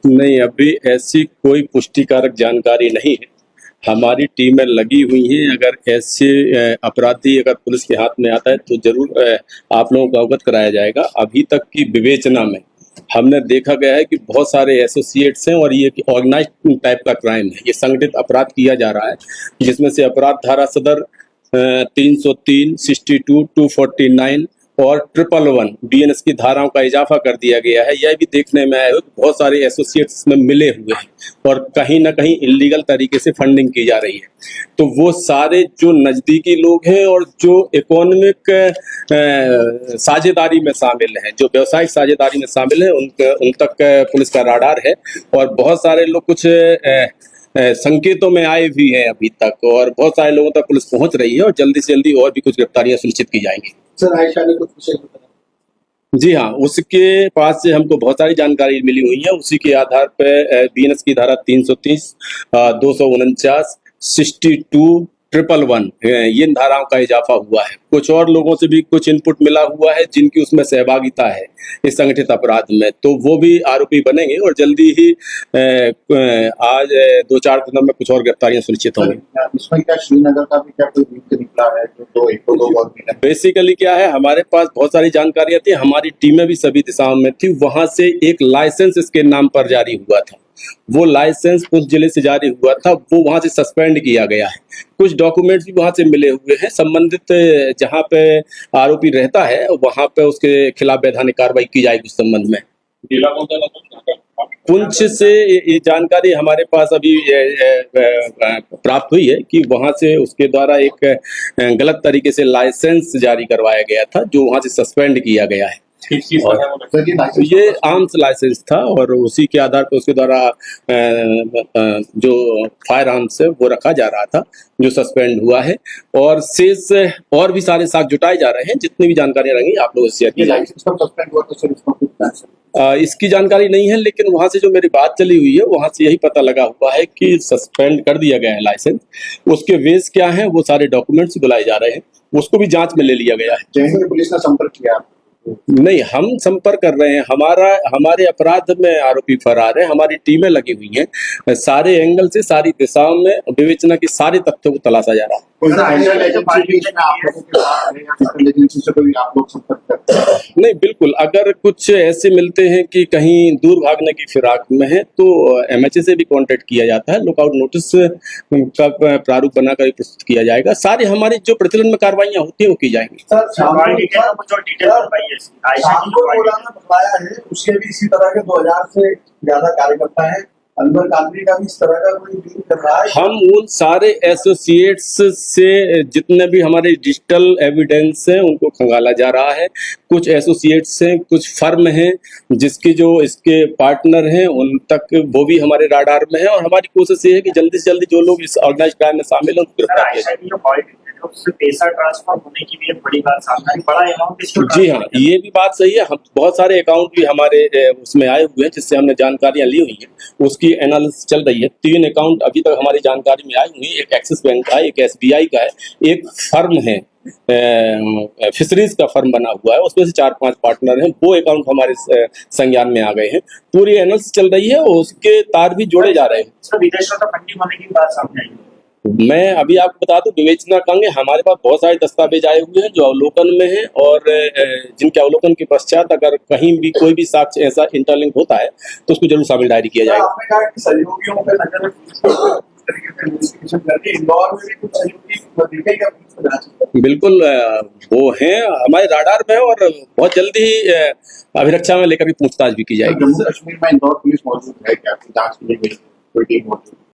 नहीं, अभी ऐसी कोई पुष्टिकारक जानकारी नहीं है। हमारी टीमें लगी हुई हैं। अगर ऐसे अपराधी अगर पुलिस के हाथ में आता है तो जरूर आप लोगों को अवगत कराया जाएगा। अभी तक की विवेचना में हमने देखा गया है कि बहुत सारे एसोसिएट्स हैं और ये ऑर्गेनाइज्ड टाइप का क्राइम है, ये संगठित अपराध किया जा रहा है, जिसमें से अपराध धारा सदर 303, 62, 249 और 111 बीएनएस की धाराओं का इजाफा कर दिया गया है। यह भी देखने में आया है कि बहुत सारे एसोसिएट्स में मिले हुए हैं और कहीं ना कहीं इलीगल तरीके से फंडिंग की जा रही है। तो वो सारे जो नज़दीकी लोग हैं और जो इकोनॉमिक साझेदारी में शामिल हैं, जो व्यवसायिक साझेदारी में शामिल हैं, उन तक पुलिस का राडार है। और बहुत सारे लोग कुछ संकेतों में आए भी हैं अभी तक, और बहुत सारे लोगों तक पुलिस पहुंच रही है और जल्दी से जल्दी और भी कुछ गिरफ्तारियां सुनिश्चित की जाएंगी। सर, आयशा ने कुछ विषय बताया? जी हाँ, उसके पास से हमको बहुत सारी जानकारी मिली हुई है। उसी के आधार पर बीएनएस की धारा 330, 249, 62, 111 ये धाराओं का इजाफा हुआ है। कुछ और लोगों से भी कुछ इनपुट मिला हुआ है जिनकी उसमें सहभागिता है इस संगठित अपराध में, तो वो भी आरोपी बनेंगे और जल्दी ही आज 2-4 दिनों में कुछ और गिरफ्तारियां सुनिश्चित होंगी। इसमें क्या श्रीनगर का भी क्या कोई लिंक निकला है? जो एक दो और मिला। बेसिकली क्या है, हमारे पास बहुत सारी जानकारियां थी, हमारी टीमें भी सभी दिशाओं में थी। वहां से एक लाइसेंस इसके नाम पर जारी हुआ था, वो लाइसेंस उस जिले से जारी हुआ था, वो वहां से सस्पेंड किया गया है। कुछ डॉक्यूमेंट्स भी वहां से मिले हुए हैं। संबंधित जहां पे आरोपी रहता है वहां पे उसके खिलाफ वैधानिक कार्रवाई की जाएगी। उस संबंध में पुंछ से ये जानकारी हमारे पास अभी प्राप्त हुई है कि वहां से उसके द्वारा एक गलत तरीके से लाइसेंस जारी करवाया गया था, जो वहां से सस्पेंड किया गया है। तो ये आर्म्स लाइसेंस था और उसी के आधार पर उसके द्वारा जो फायर आर्म्स है वो रखा जा रहा था, जो सस्पेंड हुआ है। और शेष और भी सारे साक्ष्य जुटाए जा रहे हैं। जितनी भी जानकारियां रहेंगी आप लोगों से शेयर की जाएगी। इसकी जानकारी नहीं है, लेकिन वहां से जो मेरी बात चली हुई है वहां से यही पता लगा हुआ है कि सस्पेंड कर दिया गया है लाइसेंस। उसके वेज क्या है वो सारे डॉक्यूमेंट्स बुलाए जा रहे हैं, उसको भी जांच में ले लिया गया है। पुलिस ने संपर्क किया? नहीं, हम संपर्क कर रहे हैं। हमारे अपराध में आरोपी फरार है, हमारी टीमें लगी हुई हैं। सारे एंगल से, सारी दिशाओं में विवेचना के सारे तथ्यों को तलाशा जा रहा है। नहीं, बिल्कुल, अगर कुछ ऐसे मिलते हैं कि कहीं दूर भागने की फिराक में है तो एमएचए से भी कांटेक्ट किया जाता है। लुकआउट नोटिस का प्रारूप बनाकर प्रस्तुत किया जाएगा। सारी हमारी जो प्रचलन में कार्रवाइयां होती हैं वो की जाएंगी। उसके भी इसी तरह के 2000 से ज्यादा कार्यकर्ता है। अनवर कादरी का भी इस तरह का कोई डील कर रहा है। हम उन सारे एसोसिएट्स से जितने भी हमारे डिजिटल एविडेंस हैं उनको खंगाला जा रहा है। कुछ एसोसिएट्स हैं, कुछ फर्म हैं जिसके जो इसके पार्टनर हैं उन तक वो भी हमारे राडार में है। और हमारी कोशिश ये है कि जल्दी से जल्दी जो लोग इस ऑर्गेनाइज्ड क्राइम में शामिल हैं उनको गिरफ्तार किया जाए। उससे पैसा ट्रांसफर होने की भी एक बड़ी बात सामने आई, बड़ा अमाउंट। जी हाँ, ये भी बात सही है। हम बहुत सारे अकाउंट भी हमारे उसमें आए हुए हैं जिससे हमने जानकारियां ली हुई है, उसकी एनालिसिस चल रही है। 3 अकाउंट अभी तक हमारी जानकारी में आई हुई है। एक एक्सिस बैंक का है, एक एसबीआई का है, एक फर्म है फिशरीज का फर्म बना हुआ है, उसमें से 4-5 पार्टनर हैं। वो अकाउंट हमारे संज्ञान में आ गए हैं। पूरी एनालिसिस चल रही है और उसके तार भी जोड़े जा रहे हैं। विदेशों से फंडिंग होने की बात सामने आई। मैं अभी आपको बता दूं, विवेचना करेंगे। हमारे पास बहुत सारे दस्तावेज आए हुए हैं जो अवलोकन में हैं और जिनके अवलोकन के पश्चात अगर कहीं भी कोई भी साक्ष्य ऐसा इंटरलिंक होता है तो उसको जरूर शामिल डायरी किया जाएगा। आपने कहा कि सहयोगियों पे नजर करके इंदौर में भी कुछ सहयोगी दिखेगा? बिल्कुल, वो हैं हमारे राडार में और बहुत जल्दी ही अभिरक्षा में लेकर भी पूछताछ भी की जाएगी। जम्मू कश्मीर में इंदौर पुलिस मौजूद है क्या? जांच के लिए कोई टीम मौजूद?